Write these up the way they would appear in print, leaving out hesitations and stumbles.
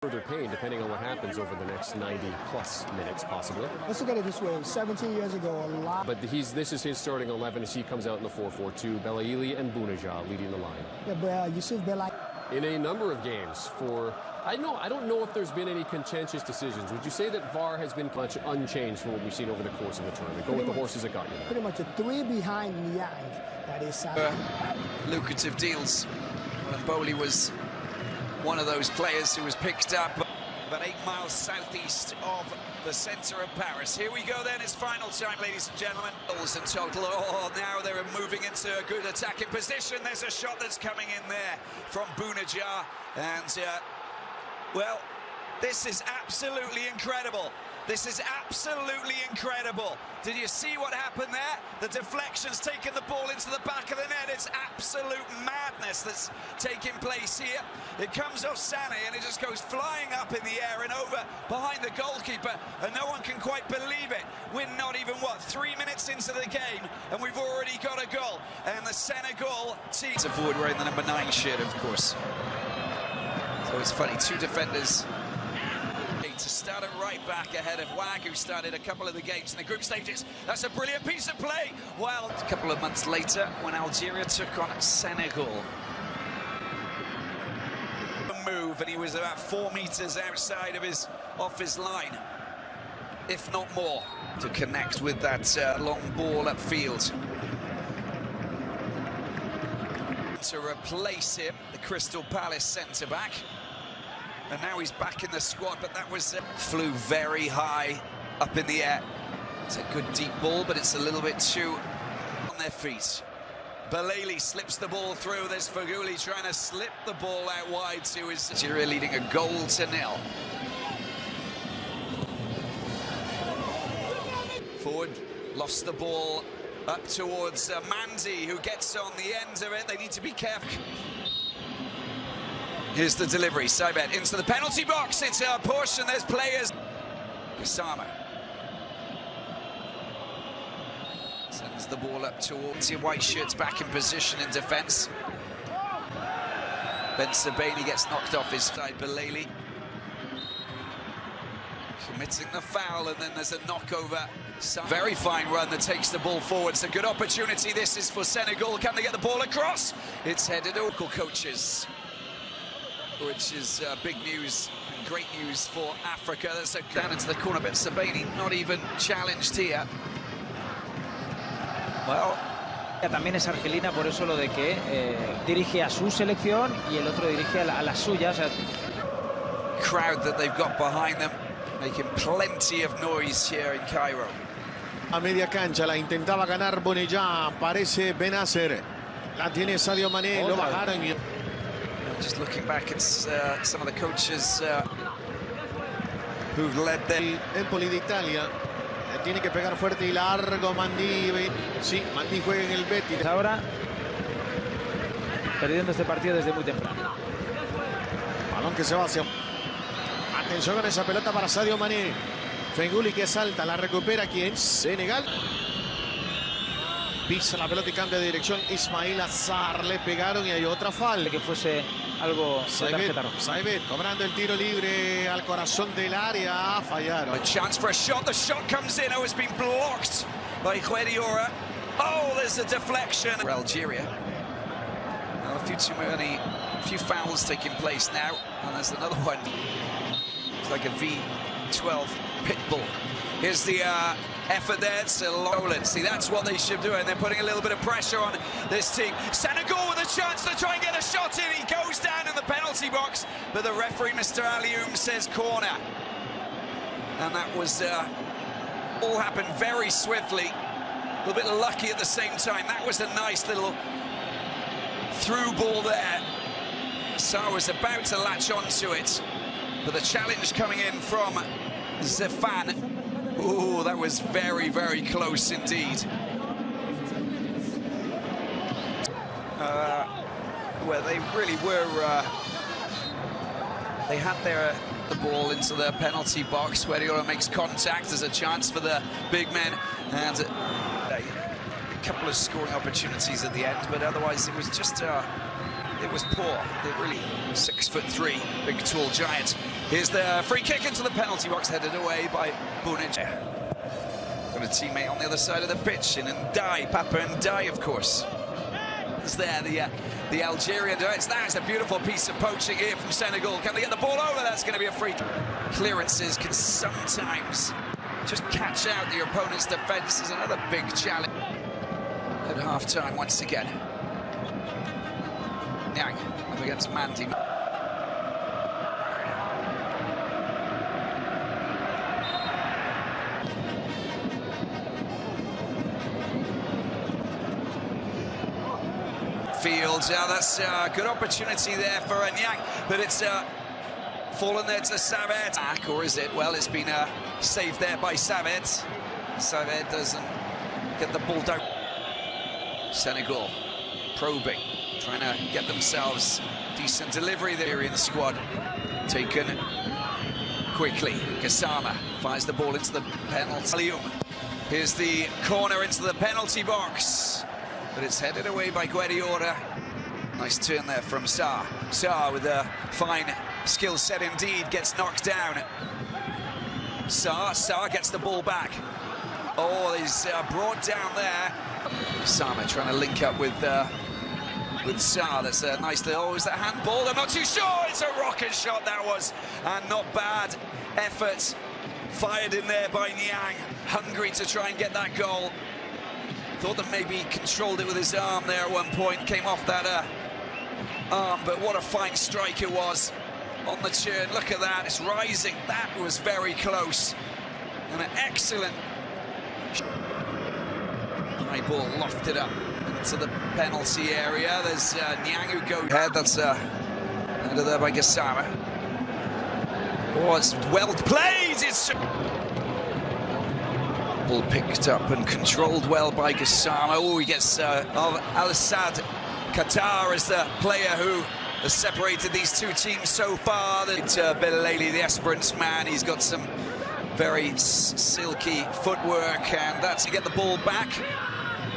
further pain depending on what happens over the next 90 plus minutes possibly. Let's look at it this way. 17 years ago, a lot. But this is his starting 11 as he comes out in the 4-4-2. Belaili and Bunaja leading the line. Yeah, but Yusuf Belai. In a number of games I don't know if there's been any contentious decisions. Would you say that VAR has been much unchanged from what we've seen over the course of the tournament? Go with the horses that got you. Pretty much a 3 behind Niang. That is lucrative deals. Bowley was one of those players who was picked up about 8 miles southeast of the centre of Paris. Here we go then, it's final time, ladies and gentlemen. Goals in total. Oh, now they're moving into a good attacking position. There's a shot that's coming in there from Bunaja. And, well, this is absolutely incredible. This is absolutely incredible. Did you see what happened there? The deflection's taken the ball into the back of the net. It's absolute madness that's taking place here. It comes off Sané and it just goes flying up in the air and over behind the goalkeeper, and no one can quite believe it. We're not even, 3 minutes into the game and we've already got a goal. And the Senegal team... It's a forward wearing the number 9 shirt, of course. So it's funny, 2 defenders... to start at right back ahead of Wag, who started a couple of the games in the group stages. That's a brilliant piece of play. Well, a couple of months later, when Algeria took on Senegal. Move, and he was about 4 meters outside of off his line, if not more, to connect with that long ball upfield. To replace him, the Crystal Palace centre-back. And now he's back in the squad, but that was flew very high up in the air. It's a good deep ball, but it's a little bit too on their feet. Belaili slips the ball through. There's Feghouli trying to slip the ball out wide to his Algeria leading a 0-0. Forward, lost the ball up towards Mandy, who gets on the end of it. They need to be careful. Here's the delivery, Saibet into the penalty box. It's a push and there's players. Kasama sends the ball up towards your white shirts back in position in defence. Ben Sebaini gets knocked off his side. Belaili committing the foul, and then there's a knockover. Very fine run that takes the ball forward. It's a good opportunity. This is for Senegal. Can they get the ball across? It's headed to local coaches, which is big news and great news for Africa. There's a down into the corner, but Sebaini not even challenged here. Well, también es argelina, por eso lo de que dirige a su selección y el otro dirige a la suya. O sea... Crowd that they've got behind them, making plenty of noise here in Cairo. A media cancha la intentaba ganar Bunaja, aparece Benacer, la tiene Sadio Mané, lo bajaron y... Just looking back at some of the coaches who've led them. Empoli de Italia, tiene que pegar fuerte y largo Mandi. Sí, Mandi juega en el Betis. Ahora perdiendo este partido desde muy temprano. Balón que se va hacia... Atención con esa pelota para Sadio Mané. Feghouli que salta, la recupera ¿quién? Senegal. Pisa la pelota y cambia de dirección. Ismail Azar, le pegaron y hay otra falta. Que fuese algo... Saibet cobrando el tiro libre al corazón del área. Fallaron. A chance for a shot. The shot comes in. Oh, it's been blocked by Guediora. Oh, there's a deflection. For Algeria. Well, a few fouls taking place now. And there's another one. It's like a V12 pit bull. Here's the effort there. It's a long... See, that's what they should do, and they're putting a little bit of pressure on this team. Senegal with a chance to try and get a shot in. He goes down in the penalty box, but the referee, Mr. Alioum, says corner. And that was all happened very swiftly. A little bit lucky at the same time. That was a nice little through ball there. Sarr was about to latch onto it, but the challenge coming in from Zefan. Ooh, that was very, very close indeed. Where they really were, they had the ball into the penalty box. Guardiola makes contact. There's a chance for the big men, and a couple of scoring opportunities at the end, but otherwise it was just it was poor. It really 6'3", big tall giant. Here's the free kick into the penalty box, headed away by Wnesh. Got a teammate on the other side of the pitch, in Ndiaye, Papa Ndiaye, of course. Is there the Algerian giants? That is a beautiful piece of poaching here from Senegal. Can they get the ball over? That's going to be a free. Clearances can sometimes just catch out the opponent's defence. Is another big challenge at half-time once again. Niang up against Mandy. Fields, that's a good opportunity there for Niang, but it's fallen there to Savet. Or is it? Well, it's been saved there by Savet. Savet doesn't get the ball down. Senegal probing, trying to get themselves decent delivery there in the squad. Taken quickly. Gassama fires the ball into the penalty. Here's the corner into the penalty box, but it's headed away by Guardiola. Nice turn there from Sarr. Sarr with a fine skill set indeed, gets knocked down. Sarr gets the ball back. Oh, he's brought down there. Sama trying to link up with Sarr. That's a nice little. Oh, is that handball? I'm not too sure. It's a rocket shot that was, and not bad effort fired in there by Niang. Hungry to try and get that goal. Thought that maybe he controlled it with his arm there at one point. Came off that arm, but what a fine strike it was on the turn. Look at that. It's rising. That was very close, and an excellent. High ball lofted up into the penalty area. There's Niang who goes ahead. That's under there by Gassama. Oh, it's well played. It's ball picked up and controlled well by Gassama. Oh, he gets Al-Assad Qatar as the player who has separated these two teams so far. Belaleli, the Esperance man, he's got some very silky footwork, and that's to get the ball back.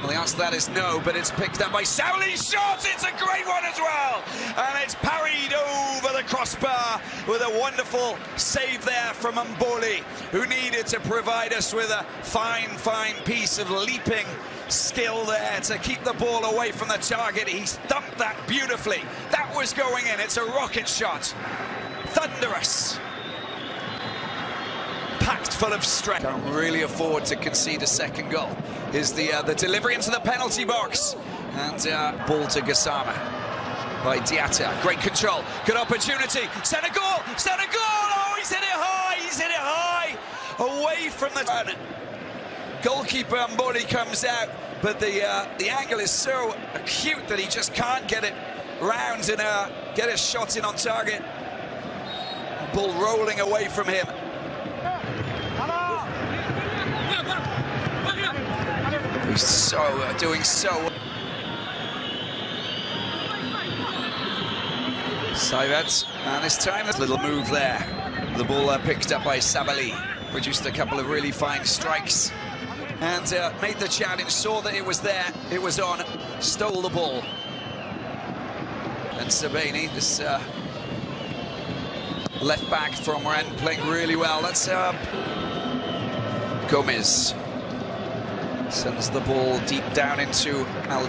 Well, the answer to that is no, but it's picked up by Saouli's shot. It's a great one as well, and it's parried over the crossbar with a wonderful save there from Mboli, who needed to provide us with a fine piece of leaping skill there to keep the ball away from the target. He thumped that beautifully. That was going in. It's a rocket shot. Thunderous. Packed full of strength. Can't really afford to concede a second goal. Here's the delivery into the penalty box, and ball to Gassama by Diatta. Great control, good opportunity. Senegal! Oh, he's hit it high, away from the run. Goalkeeper Mboli comes out, but the angle is so acute that he just can't get it round and get a shot in on target. Ball rolling away from him. He's doing so. Savet, and this time a little move there. The ball picked up by Sabali, produced a couple of really fine strikes, and made the challenge. Saw that it was there, it was on, stole the ball. And Sabani, this left back from Rennes, playing really well. That's Gomez. Sends the ball deep down into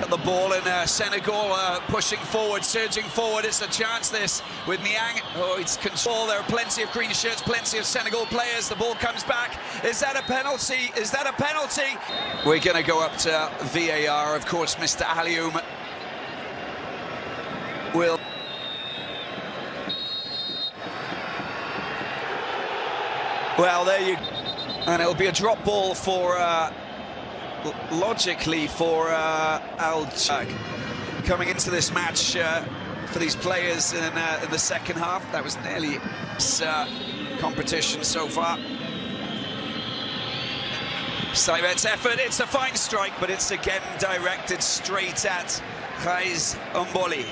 the ball in Senegal, pushing forward, surging forward. It's a chance this with Niang. Oh, it's control. There are plenty of green shirts, plenty of Senegal players. The ball comes back. Is that a penalty? Is that a penalty? We're going to go up to VAR, of course. Mr. Alioum will. Well, there you go. And it'll be a drop ball for. Logically for Al-Jug coming into this match for these players in the second half. That was nearly competition so far. Savet's effort, it's a fine strike, but it's again directed straight at Kais Mboli.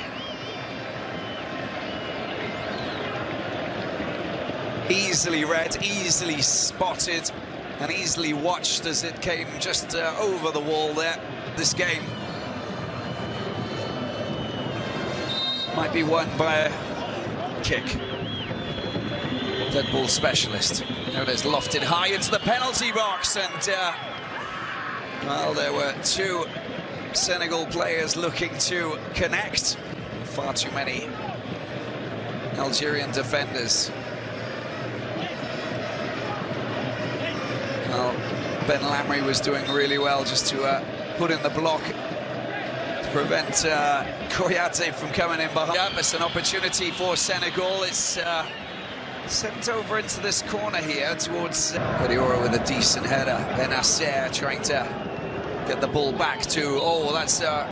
Easily read, easily spotted, and easily watched as it came just over the wall there, this game. might be won by a kick. Dead ball specialist. There it is, lofted high into the penalty box, and well, there were two Senegal players looking to connect. Far too many Algerian defenders. Well, Ben Lamry was doing really well just to put in the block to prevent Koyate from coming in behind. Yep, it's an opportunity for Senegal. It's sent over into this corner here towards Guardiola with a decent header. Benacer trying to get the ball back to, oh, that's